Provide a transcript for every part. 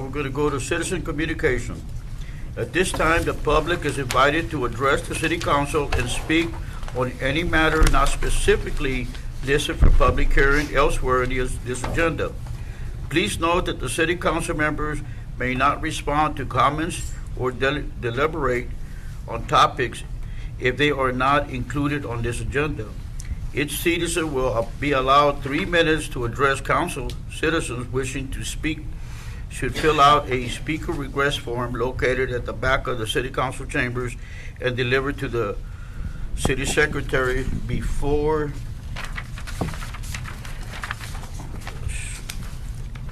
We're going to go to citizen communication. At this time, the public is invited to address the city council and speak on any matter not specifically listed for public hearing elsewhere in this agenda. Please note that the city council members may not respond to comments or deliberate on topics if they are not included on this agenda. Each citizen will be allowed 3 minutes to address council. Citizens wishing to speak should fill out a speaker request form located at the back of the city council chambers and delivered to the city secretary before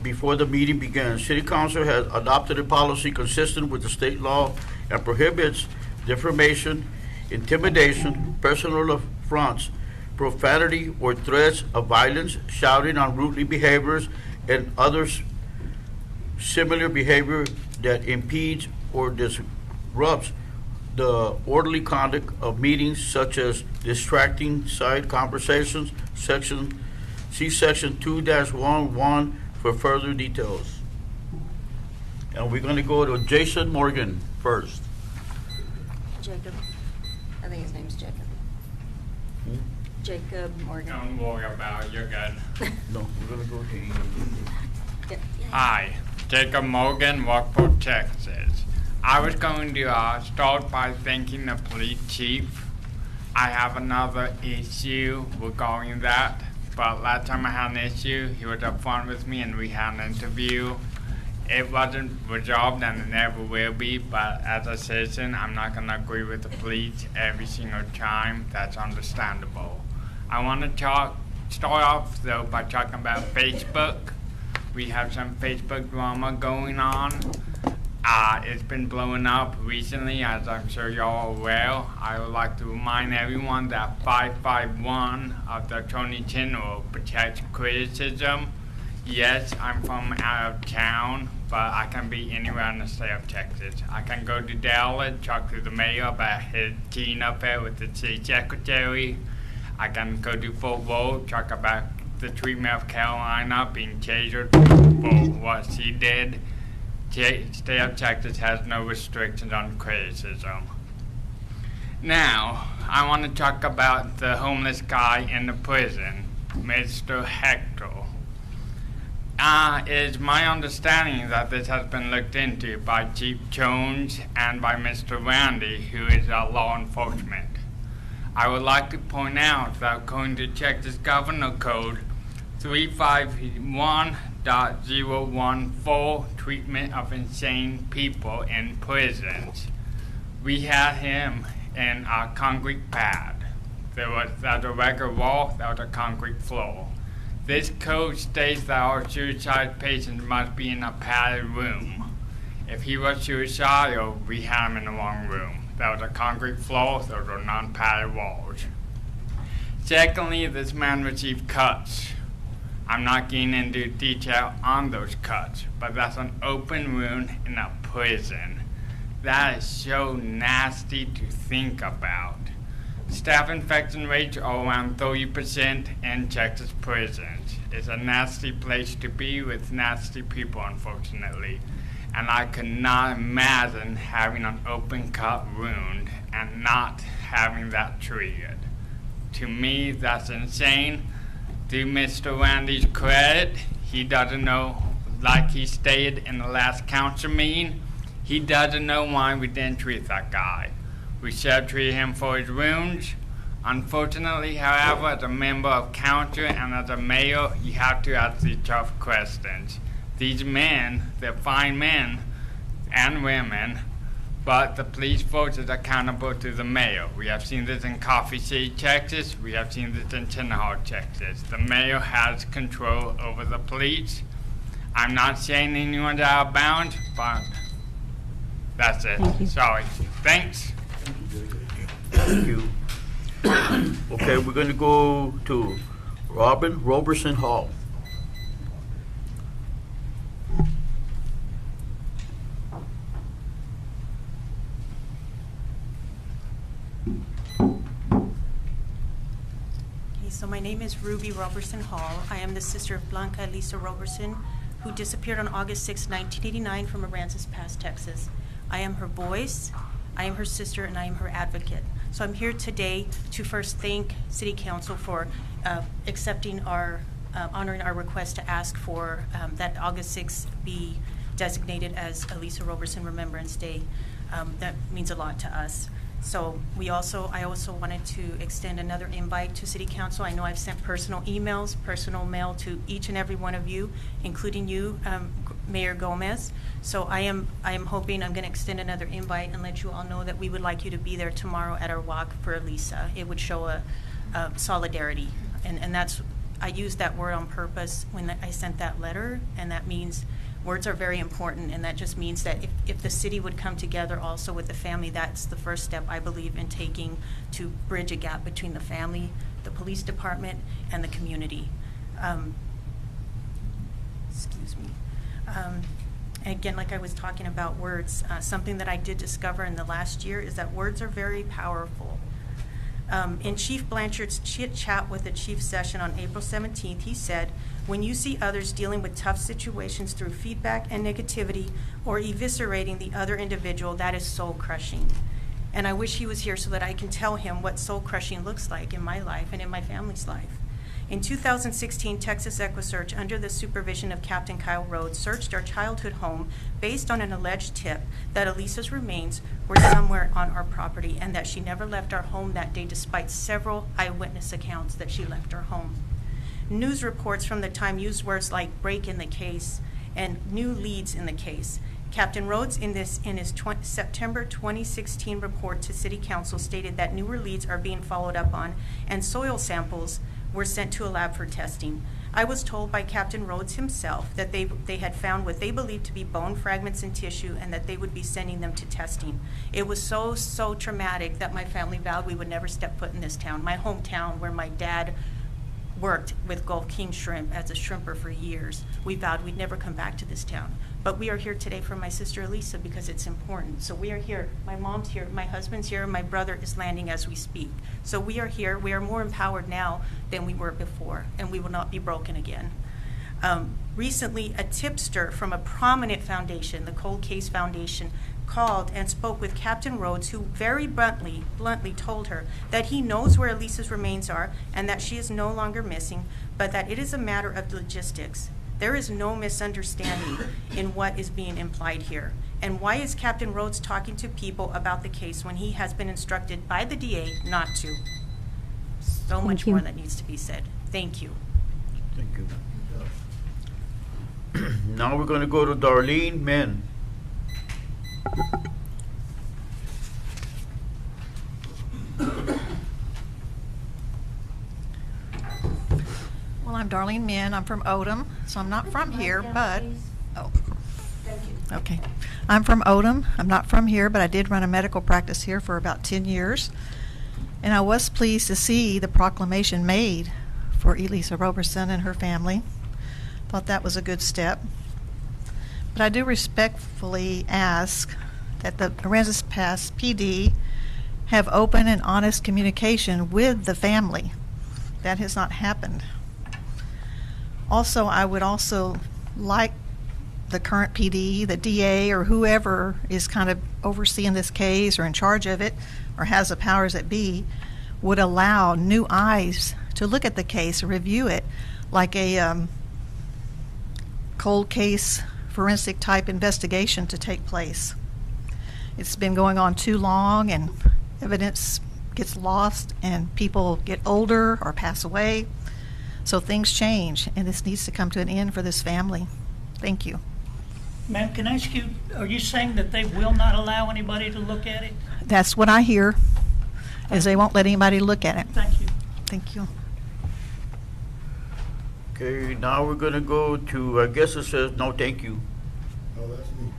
the meeting begins. City council has adopted a policy consistent with the state law and prohibits defamation, intimidation, personal affronts, profanity, or threats of violence, shouting, unruly behaviors, and others similar behavior that impedes or disrupts the orderly conduct of meetings, such as distracting side conversations. See section 2-11 for further details. And we're going to go to Jason Morgan first. Jacob. I think his name's Jacob. Jacob Morgan. Don't worry about it, you're good. No, we're going to go to Yeah. Hi, Jacob Morgan, Rockport, Texas. I was going to start by thanking the police chief. I have another issue regarding that, but last time I had an issue, he was up front with me and we had an interview. It wasn't resolved and it never will be, but as a citizen, I'm not going to agree with the police every single time. That's understandable. I want to start off though by talking about Facebook. We have some Facebook drama going on. It's been blowing up recently, as I'm sure y'all are aware. I would like to remind everyone that 551 of the Attorney General protects criticism. Yes, I'm from out of town, but I can be anywhere in the state of Texas. I can go to Dallas, talk to the mayor about his teen affair with the city secretary. I can go to Fort Worth, talk about the treatment of Carolina being tasered for what she did. The state of Texas has no restrictions on criticism. Now, I want to talk about the homeless guy in the prison, Mr. Hector. It is my understanding that this has been looked into by Chief Jones and by Mr. Randy, who is law enforcement. I would like to point out that according to Texas Governor Code 351.014, treatment of insane people in prisons, we had him in a concrete pad. There was a regular wall, there was a concrete floor. This code states that our suicide patients must be in a padded room. If he was suicidal, we had him in the wrong room. There was a concrete floor, those were non-padded walls. Secondly, this man received cuts. I'm not getting into detail on those cuts, but that's an open wound in a prison. That is so nasty to think about. Staph infection rates are around 30% in Texas prisons. It's a nasty place to be with nasty people, unfortunately. And I could not imagine having an open cut wound and not having that treated. To me, that's insane. To Mr. Randy's credit, he doesn't know, like he stated in the last council meeting, he doesn't know why we didn't treat that guy. We should have treated him for his wounds. Unfortunately, however, as a member of council and as a mayor, you have to ask these tough questions. These men, they're fine men and women, but the police force is accountable to the mayor. We have seen this in Coffee City, Texas. We have seen this in Tennehaw, Texas. The mayor has control over the police. I'm not saying anyone's out of bounds, but that's it. Sorry. Thanks. Thank you. Okay, we're going to go to Robin Roberson Hall. So my name is Ruby Robertson Hall. I am the sister of Blanca Lisa Robertson, who disappeared on August 6, 1989 from Aransas Pass, Texas. I am her voice, I am her sister, and I am her advocate. So I'm here today to first thank City Council for accepting our, honoring our request to ask for that August 6th be designated as Elisa Roberson Remembrance Day. That means a lot to us. So I also wanted to extend another invite to City Council. I know I've sent personal emails, personal mail to each and every one of you, including you, Mayor Gomez. So I am hoping I'm going to extend another invite and let you all know that we would like you to be there tomorrow at our walk for Elisa. It would show a solidarity, and that's, I used that word on purpose when I sent that letter, and that means words are very important, and that just means that if the city would come together also with the family, that's the first step I believe in taking to bridge a gap between the family, the police department, and the community. Excuse me. Again, like I was talking about words, something that I did discover in the last year is that words are very powerful. In Chief Blanchard's chit-chat with the Chief Session on April 17th, he said, "When you see others dealing with tough situations through feedback and negativity or eviscerating the other individual, that is soul-crushing." And I wish he was here so that I can tell him what soul-crushing looks like in my life and in my family's life. In 2016, Texas EquiSearch, under the supervision of Captain Kyle Rhodes, searched our childhood home based on an alleged tip that Elisa's remains were somewhere on our property and that she never left our home that day despite several eyewitness accounts that she left our home. News reports from the time used words like "break in the case" and "new leads in the case." Captain Rhodes in his September 2016 report to City Council stated that newer leads are being followed up on and soil samples were sent to a lab for testing. I was told by Captain Rhodes himself that they had found what they believed to be bone fragments and tissue and that they would be sending them to testing. It was so traumatic that my family vowed we would never step foot in this town, my hometown where my dad worked with Gulf King Shrimp as a shrimper for years. We vowed we'd never come back to this town. But we are here today for my sister Elisa because it's important. So we are here. My mom's here, my husband's here, my brother is landing as we speak. So we are here. We are more empowered now than we were before, and we will not be broken again. Recently, a tipster from a prominent foundation, the Cold Case Foundation, called and spoke with Captain Rhodes, who very bluntly told her that he knows where Elisa's remains are and that she is no longer missing, but that it is a matter of logistics. There is no misunderstanding in what is being implied here. And why is Captain Rhodes talking to people about the case when he has been instructed by the DA not to? So much more that needs to be said. Thank you. Thank you. Now we're going to go to Darlene Min. Well, I'm Darlene Min. I'm from Odom, so I'm not from here, but... Oh. Thank you. Okay. I'm from Odom. I'm not from here, but I did run a medical practice here for about 10 years. And I was pleased to see the proclamation made for Elisa Roberson and her family. Thought that was a good step. But I do respectfully ask that the Aransas Pass PD have open and honest communication with the family. That has not happened. Also, I would also like the current PD, the DA, or whoever is kind of overseeing this case or in charge of it or has the powers that be, would allow new eyes to look at the case or review it like a cold case forensic type investigation to take place. It's been going on too long and evidence gets lost and people get older or pass away. So things change and this needs to come to an end for this family. Thank you. Ma'am, can I ask you, are you saying that they will not allow anybody to look at it? That's what I hear, is they won't let anybody look at it. Thank you. Thank you. Okay, now we're going to go to, I guess it says no thank you. Oh, that's me.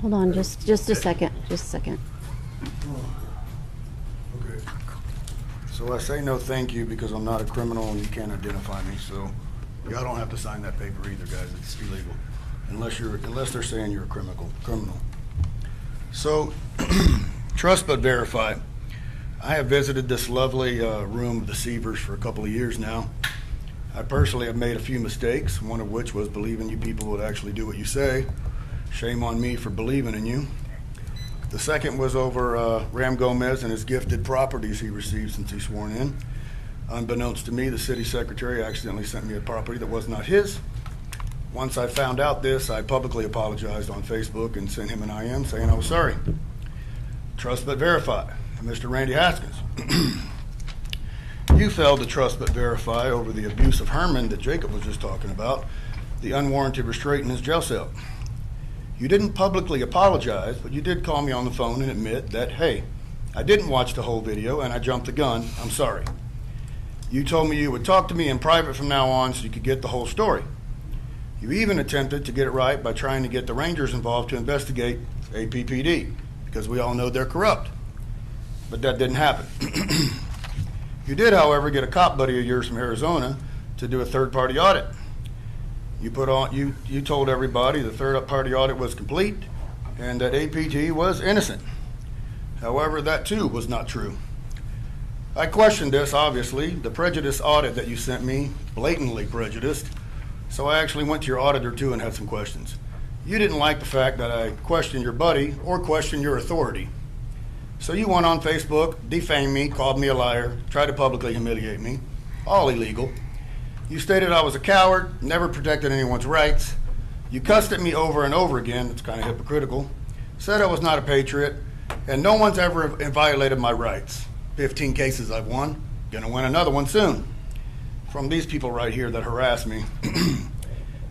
Hold on, just a second, just a second. Okay. So I say no thank you because I'm not a criminal and you can't identify me, so y'all don't have to sign that paper either, guys. It's illegal. Unless they're saying you're a criminal. So, trust but verify. I have visited this lovely room of the Sievers for a couple of years now. I personally have made a few mistakes, one of which was believing you people would actually do what you say. Shame on me for believing in you. The second was over Ram Gomez and his gifted properties he received since he sworn in. Unbeknownst to me, the city secretary accidentally sent me a property that was not his. Once I found out this, I publicly apologized on Facebook and sent him an IM saying I was sorry. Trust but verify. Mr. Randy Haskins, you failed to trust but verify over the abuse of Herman that Jacob was just talking about, the unwarranted restraint in his jail cell. You didn't publicly apologize, but you did call me on the phone and admit that, hey, I didn't watch the whole video and I jumped the gun. I'm sorry. You told me you would talk to me in private from now on so you could get the whole story. You even attempted to get it right by trying to get the Rangers involved to investigate APPD, because we all know they're corrupt. But that didn't happen. You did, however, get a cop buddy of yours from Arizona to do a third-party audit. You told everybody the third-party audit was complete and that APT was innocent. However, that too was not true. I questioned this, obviously. The prejudice audit that you sent me, blatantly prejudiced, so I actually went to your auditor too and had some questions. You didn't like the fact that I questioned your buddy or questioned your authority. So you went on Facebook, defamed me, called me a liar, tried to publicly humiliate me, all illegal. You stated I was a coward, never protected anyone's rights. You cussed at me over and over again, it's kind of hypocritical. Said I was not a patriot, and no one's ever violated my rights. 15 cases I've won, gonna win another one soon. From these people right here that harass me.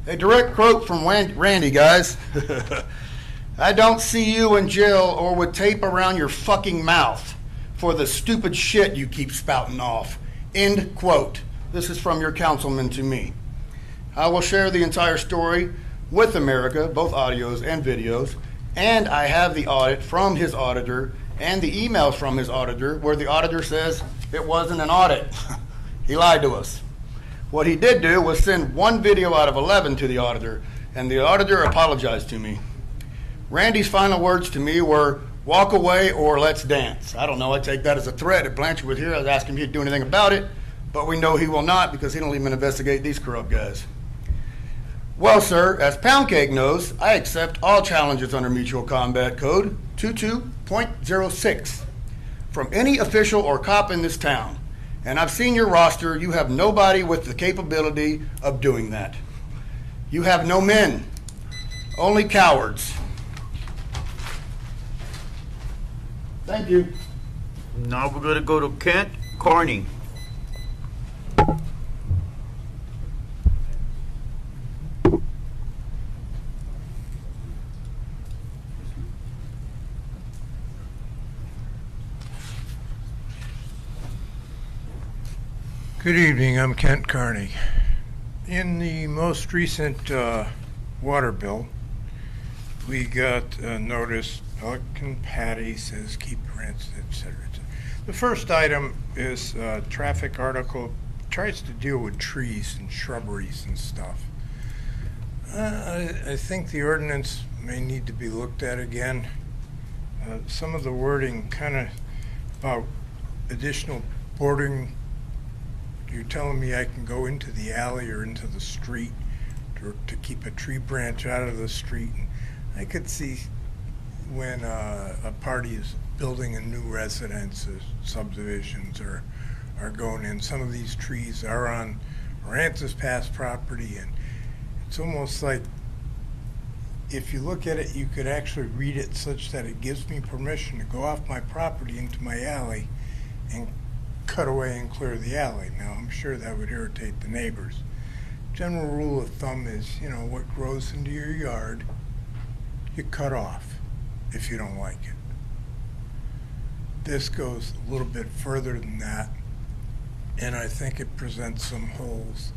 A direct quote from Randy, guys. I don't see you in jail or with tape around your fucking mouth for the stupid shit you keep spouting off. End quote. This is from your councilman to me. I will share the entire story with America, both audios and videos, and I have the audit from his auditor and the emails from his auditor where the auditor says it wasn't an audit. He lied to us. What he did do was send one video out of 11 to the auditor, and the auditor apologized to me. Randy's final words to me were, walk away or let's dance. I don't know, I take that as a threat. If Blanchard was here, I was asking him if he'd do anything about it, but we know he will not because he don't even investigate these corrupt guys. Well, sir, as Pound Cake knows, I accept all challenges under Mutual Combat Code 22.06 from any official or cop in this town. And I've seen your roster. You have nobody with the capability of doing that. You have no men, only cowards. Thank you. Now we're going to go to Kent Carney. Good evening, I'm Kent Carney. In the most recent water bill, we got a notice, Pelican Patty says keep rents, etc. The first item is a traffic article, tries to deal with trees and shrubberies and stuff. I think the ordinance may need to be looked at again. Some of the wording kind of about additional bordering. You're telling me I can go into the alley or into the street to keep a tree branch out of the street. I could see when a party is building a new residence, subdivisions are going in. Some of these trees are on Aransas Pass property, and it's almost like if you look at it, you could actually read it such that it gives me permission to go off my property into my alley and cut away and clear the alley. Now, I'm sure that would irritate the neighbors. General rule of thumb is, what grows into your yard, you cut off if you don't like it. This goes a little bit further than that, and I think it presents some holes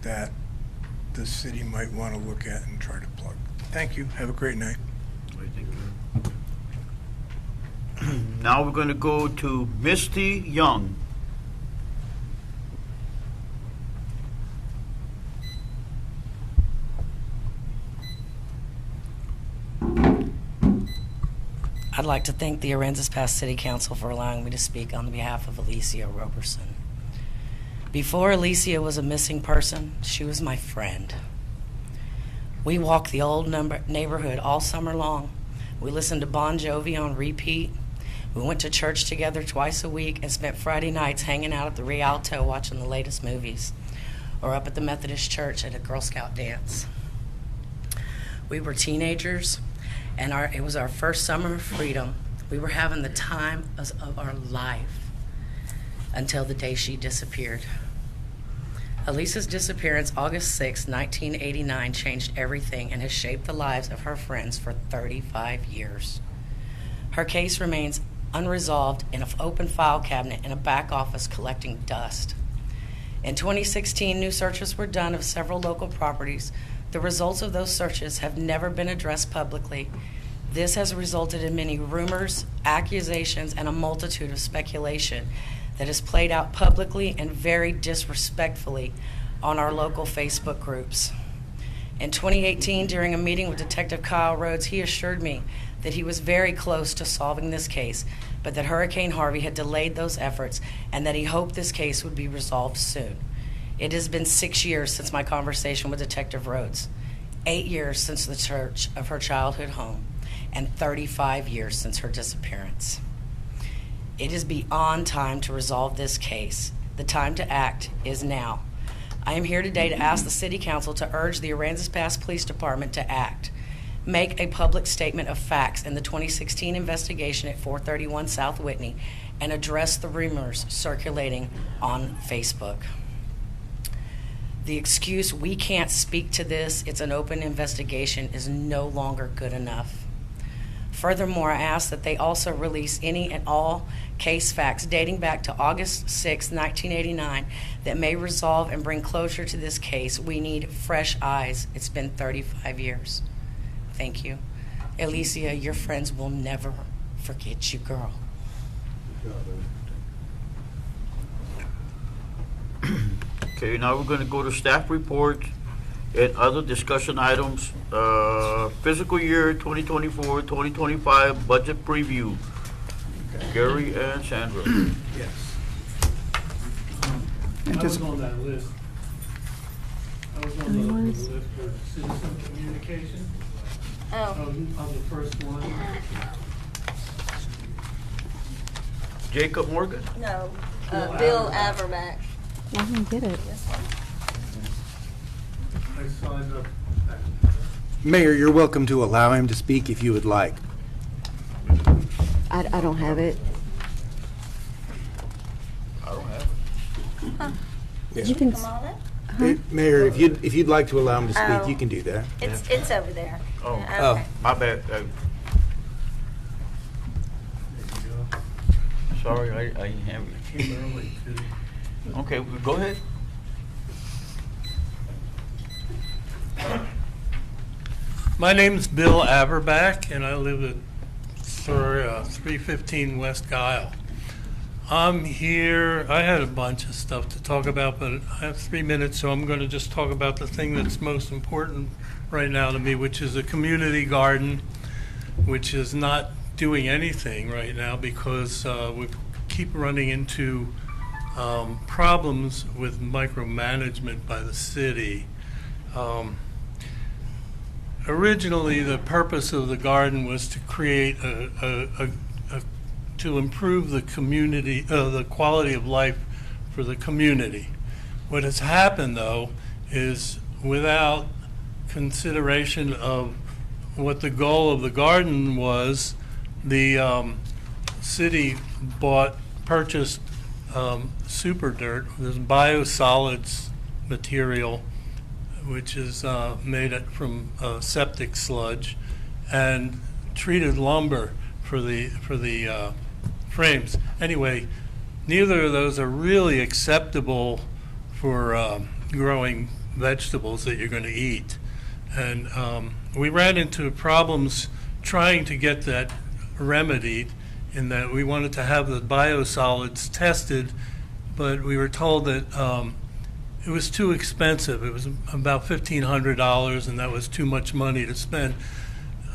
that the city might want to look at and try to plug. Thank you. Have a great night. Now we're going to go to Misty Young. I'd like to thank the Aransas Pass City Council for allowing me to speak on behalf of Alicia Roberson. Before Alicia was a missing person, she was my friend. We walked the old neighborhood all summer long. We listened to Bon Jovi on repeat. We went to church together twice a week and spent Friday nights hanging out at the Rialto watching the latest movies, or up at the Methodist Church at a Girl Scout dance. We were teenagers, and it was our first summer of freedom. We were having the time of our life until the day she disappeared. Elisa's disappearance, August 6, 1989, changed everything and has shaped the lives of her friends for 35 years. Her case remains unresolved in an open file cabinet in a back office collecting dust. In 2016, new searches were done of several local properties. The results of those searches have never been addressed publicly. This has resulted in many rumors, accusations, and a multitude of speculation that is played out publicly and very disrespectfully on our local Facebook groups. In 2018, during a meeting with Detective Kyle Rhodes, he assured me that he was very close to solving this case, but that Hurricane Harvey had delayed those efforts and that he hoped this case would be resolved soon. It has been 6 years since my conversation with Detective Rhodes, 8 years since the search of her childhood home, and 35 years since her disappearance. It is beyond time to resolve this case. The time to act is now. I am here today to ask the City Council to urge the Aransas Pass Police Department to act. Make a public statement of facts in the 2016 investigation at 431 South Whitney and address the rumors circulating on Facebook. The excuse, "we can't speak to this, it's an open investigation," is no longer good enough. Furthermore, I ask that they also release any and all case facts dating back to August 6, 1989 that may resolve and bring closure to this case. We need fresh eyes. It's been 35 years. Thank you. Alicia, your friends will never forget you, girl. Okay, now we're going to go to staff report and other discussion items. Fiscal year 2024-2025 budget preview. Gary and Sandra. Yes. I was on that list. I was on the list for citizen communication. Oh, I'm the first one. Jacob Morgan. no, Bill Bill Averback. I didn't get it. I signed up. Mayor, you're welcome to allow him to speak if you would like. I don't have it. I don't have it. Yes. You can, Come on up. Mayor, if you'd like to allow him to speak, Oh. you can do that. It's over there. Oh. Yeah, okay. My bad. Sorry, I didn't have it. Came early too. Okay, go ahead. My name's Bill Averback, and I live at 315 West Guile. I'm here. I had a bunch of stuff to talk about, but I have 3 minutes, so I'm going to just talk about the thing that's most important right now to me, which is a community garden, which is not doing anything right now because we keep running into problems with micromanagement by the city. Originally, the purpose of the garden was to create to improve the community, the quality of life for the community. What has happened, though, is without consideration of what the goal of the garden was, the city purchased super dirt, this biosolids material, which is made from septic sludge, and treated lumber for the frames. Anyway, neither of those are really acceptable for growing vegetables that you're going to eat. And we ran into problems trying to get that remedied, in that we wanted to have the biosolids tested, but we were told that it was too expensive. It was about $1,500, and that was too much money to spend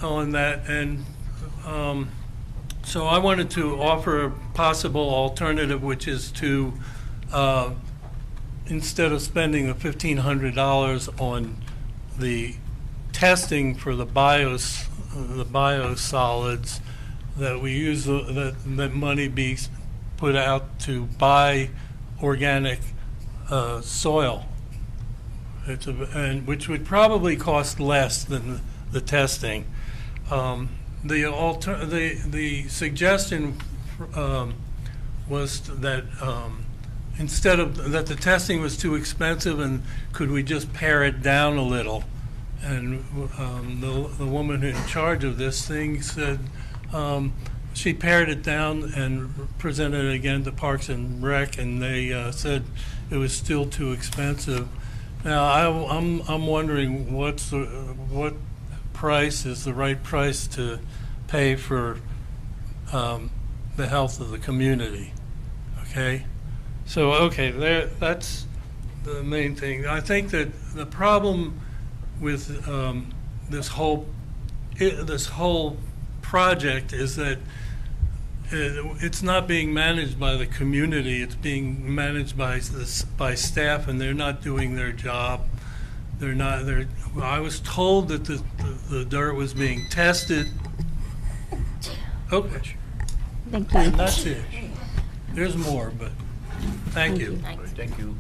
on that. And so I wanted to offer a possible alternative, which is to instead of spending the $1,500 on the testing for the biosolids, that we use that money be put out to buy organic soil. And which would probably cost less than the testing. The suggestion was that instead of that, the testing was too expensive, and could we just pare it down a little? And the woman in charge of this thing said she pared it down and presented it again to Parks and Rec, and they said it was still too expensive. Now I'm wondering what price is the right price to pay for the health of the community. Okay, so that's the main thing. I think that the problem with this whole project is that it's not being managed by the community. It's being managed by staff, and they're not doing their job. I was told that the dirt was being tested. Okay. Thank you. And that's it. There's more, but thank you. Thank you.